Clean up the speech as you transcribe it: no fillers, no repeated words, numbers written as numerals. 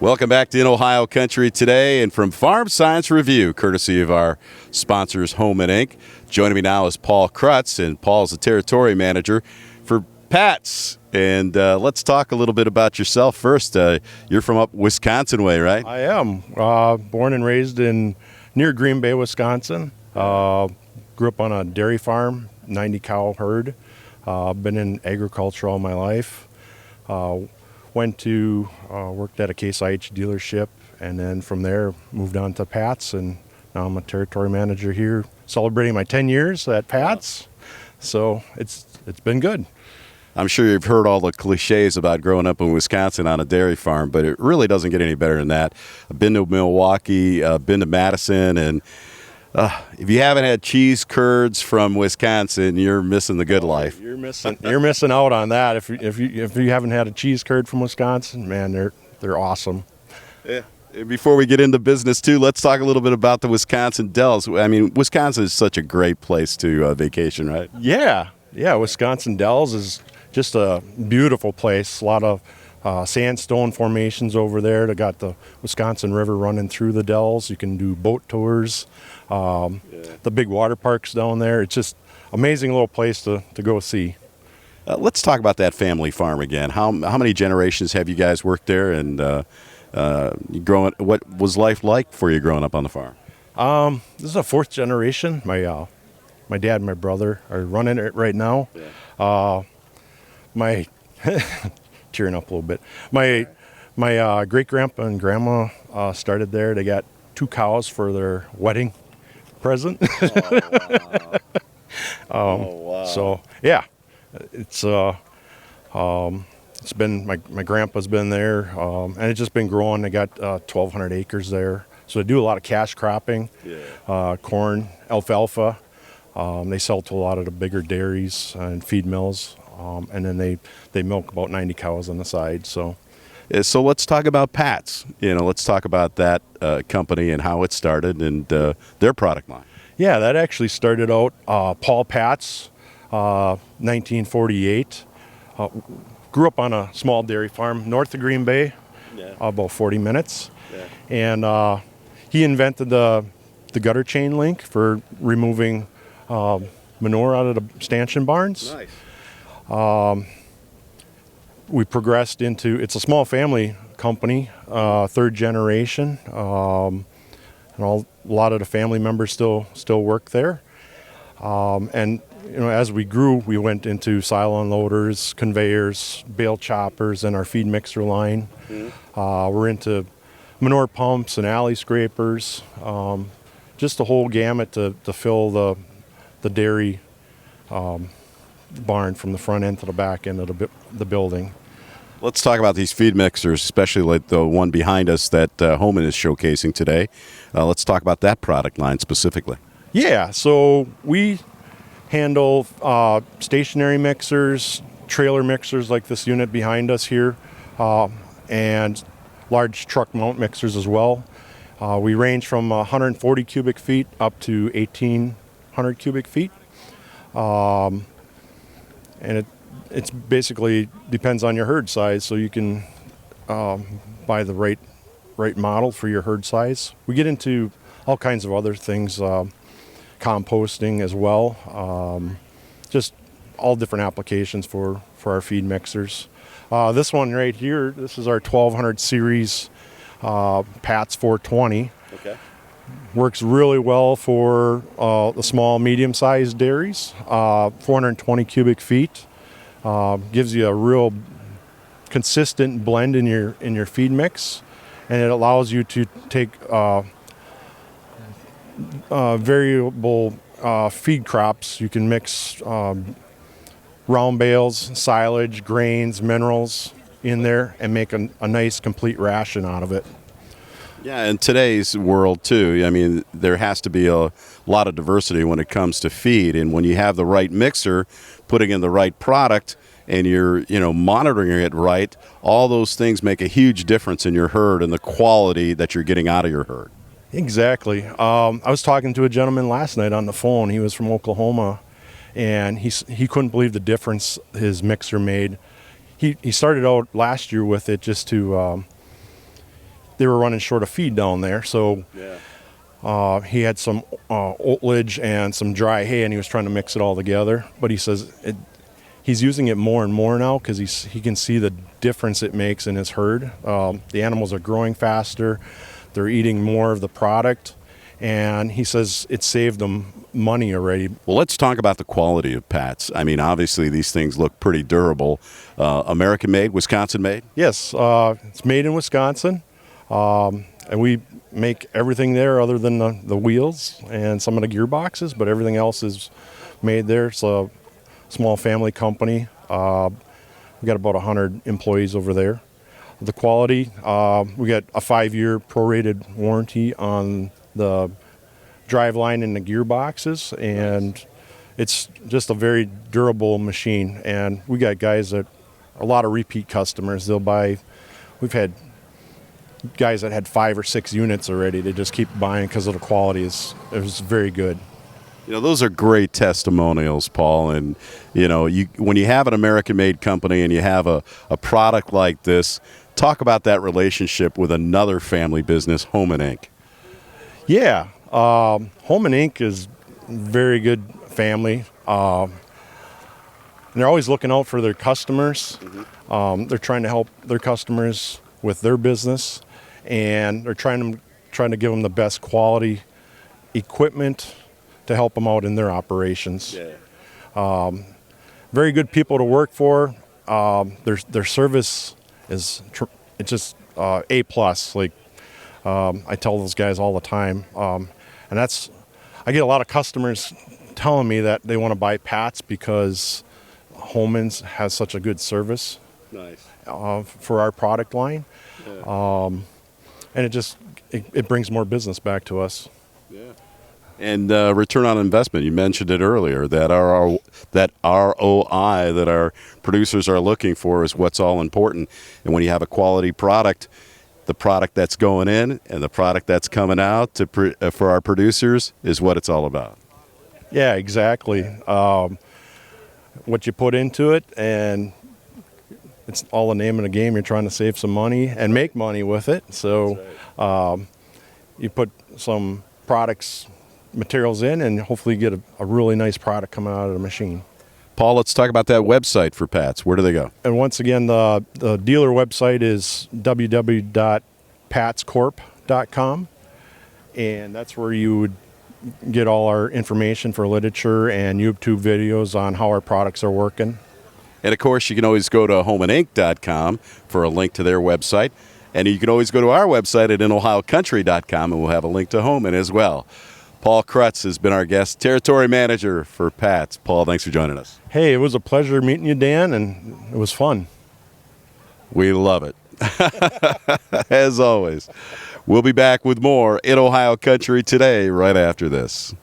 Welcome back to In Ohio Country today, and from Farm Science Review, courtesy of our sponsors, Homan Inc. Joining me now is Paul Kratz, and Paul's the territory manager for Patz. And let's talk a little bit about yourself first. You're from up Wisconsin way, right? I am. Born and raised near Green Bay, Wisconsin. Grew up on a dairy farm, 90 cow herd. Been in agriculture all my life. Worked at a Case IH dealership, and then from there moved on to Patz, and now I'm a territory manager here, celebrating my 10 years at Patz. So it's been good. I'm sure you've heard all the cliches about growing up in Wisconsin on a dairy farm, but it really doesn't get any better than that. I've been to Milwaukee, been to Madison, and if you haven't had cheese curds from Wisconsin, you're missing the good life. You're missing out on that. If you haven't had a cheese curd from Wisconsin, man, they're awesome. Yeah. Before we get into business too, let's talk a little bit about the Wisconsin Dells. I mean, Wisconsin is such a great place to vacation, right? Yeah. Wisconsin Dells is just a beautiful place. A lot of sandstone formations over there. They got the Wisconsin River running through the Dells. You can do boat tours. The big water parks down there. It's just amazing little place to go see. Let's talk about that family farm again. How many generations have you guys worked there, and what was life like for you growing up on the farm? This is a fourth generation. My dad and my brother are running it right now. Yeah. My tearing up a little bit. My great grandpa and grandma started there. They got 2 cows for their wedding present. Oh, wow. So yeah, it's been my grandpa's been there, and it's just been growing. They got 1,200 acres there, so they do a lot of cash cropping. Yeah. Corn, alfalfa. They sell to a lot of the bigger dairies and feed mills, and then they milk about 90 cows on the side. So let's talk about Patz. Let's talk about that company and how it started and their product line. Yeah, that actually started out Paul Kratz, 1948. Grew up on a small dairy farm north of Green Bay, about 40 minutes. Yeah. And he invented the gutter chain link for removing manure out of the stanchion barns. Nice. We progressed into, it's a small family company, third generation, and a lot of the family members still work there. And as we grew, we went into silo unloaders, conveyors, bale choppers, and our feed mixer line. Mm-hmm. We're into manure pumps and alley scrapers, just the whole gamut to fill the dairy barn from the front end to the back end of the building. Let's talk about these feed mixers, especially like the one behind us that Homan is showcasing today. Let's talk about that product line specifically. Yeah, so we handle stationary mixers, trailer mixers like this unit behind us here, and large truck mount mixers as well. We range from 140 cubic feet up to 1,800 cubic feet. And it's basically depends on your herd size, so you can buy the right model for your herd size. We get into all kinds of other things, composting as well, just all different applications for our feed mixers. This one right here, this is our 1200 series Patz 420. Okay. Works really well for the small, medium-sized dairies. 420 cubic feet. Gives you a real consistent blend in your feed mix, and it allows you to take variable feed crops. You can mix round bales, silage, grains, minerals in there and make a nice complete ration out of it. Yeah, in today's world too, I mean, there has to be a lot of diversity when it comes to feed, and when you have the right mixer, putting in the right product, and you're monitoring it right, all those things make a huge difference in your herd and the quality that you're getting out of your herd. Exactly. I was talking to a gentleman last night on the phone. He was from Oklahoma, and he couldn't believe the difference his mixer made. He started out last year with it just to they were running short of feed down there. So he had some oatlage and some dry hay, and he was trying to mix it all together. But he says he's using it more and more now because he can see the difference it makes in his herd. The animals are growing faster. They're eating more of the product. And he says it saved them money already. Well, let's talk about the quality of Patz. I mean, obviously these things look pretty durable. American-made, Wisconsin-made? Yes, it's made in Wisconsin. And we make everything there other than the wheels and some of the gearboxes, but everything else is made there. It's a small family company. We got about 100 employees over there. The quality, we got a 5-year prorated warranty on the drive line and the gearboxes, and it's just a very durable machine. And we got guys that, a lot of repeat customers, we've had guys that had 5 or 6 units already. They just keep buying because of the quality. It was very good. You know, those are great testimonials, Paul. And, you know, when you have an American-made company and you have a product like this, talk about that relationship with another family business, Homan Inc. Yeah, Homan Inc. is very good family. And they're always looking out for their customers. They're trying to help their customers with their business, and they're trying to give them the best quality equipment to help them out in their operations. Very good people to work for. Their service is it's just A+. Like I tell those guys all the time, and I get a lot of customers telling me that they want to buy Patz because Homan's has such a good service. Nice. For our product line, and it brings more business back to us. Yeah. And return on investment, you mentioned it earlier, that ROI that our producers are looking for is what's all important. And when you have a quality product, the product that's going in and the product that's coming out for our producers is what it's all about. Yeah, exactly. What you put into it, and it's all the name of the game. You're trying to save some money and make money with it. So you put some materials in, and hopefully you get a really nice product coming out of the machine. Paul, let's talk about that website for Patz. Where do they go? And once again, the dealer website is www.patzcorp.com, and that's where you would get all our information for literature and YouTube videos on how our products are working. And of course, you can always go to homaninc.com for a link to their website. And you can always go to our website at inohiocountry.com, and we'll have a link to Homan as well. Paul Kratz has been our guest, territory manager for Patz. Paul, thanks for joining us. Hey, it was a pleasure meeting you, Dan, and it was fun. We love it. As always. We'll be back with more In Ohio Country Today right after this.